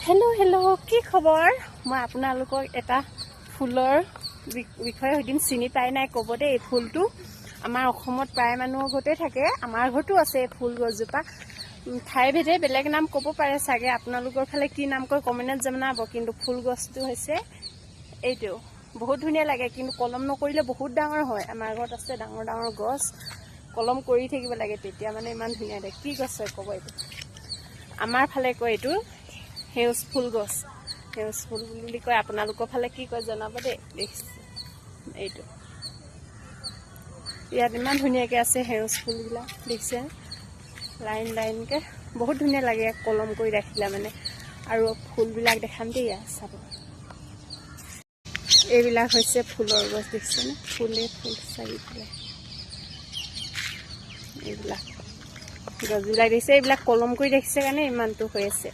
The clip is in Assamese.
হেল্ল' হেল্ল' কি খবৰ? মই আপোনালোকক এটা ফুলৰ বিষয়ে সুধিম। চিনি পাই নাই ক'ব দেই। এই ফুলটো আমাৰ অসমত প্ৰায় মানুহৰ ঘৰতে থাকে। আমাৰ ঘৰতো আছে এই ফুল গছজোপা। ঠাই ভেদে বেলেগ নাম ক'ব পাৰে চাগে। আপোনালোকৰ ফালে কি নাম কয় কমেণ্টত জনাব। কিন্তু ফুল গছটো হৈছে এইটো। বহুত ধুনীয়া লাগে, কিন্তু কলম নকৰিলে বহুত ডাঙৰ হয়। আমাৰ ঘৰত আছে ডাঙৰ ডাঙৰ গছ, কলম কৰি থাকিব লাগে, তেতিয়া মানে ইমান ধুনীয়া দেখে। কি গছ হয় ক'ব এইটো? আমাৰ ফালে কয় এইটো সেউজ ফুল গছ। সেউজ ফুল বুলি কয়। আপোনালোকৰ ফালে কি কয় জনাব দেই। দেখিছে এইটো, ইয়াত ইমান ধুনীয়াকৈ আছে সেউজ ফুলবিলাক, দেখিছে লাইন লাইনকৈ। বহুত ধুনীয়া লাগে কলম কৰি ৰাখিলে মানে। আৰু ফুলবিলাক দেখাম দেই, চাব। এইবিলাক হৈছে ফুলৰ গছ, দেখিছেনে? ফুলে ফুল চাৰিওফালে। এইবিলাক গছবিলাক দেখিছে, এইবিলাক কলম কৰি ৰাখিছে কাৰণে ইমানটো হৈ আছে।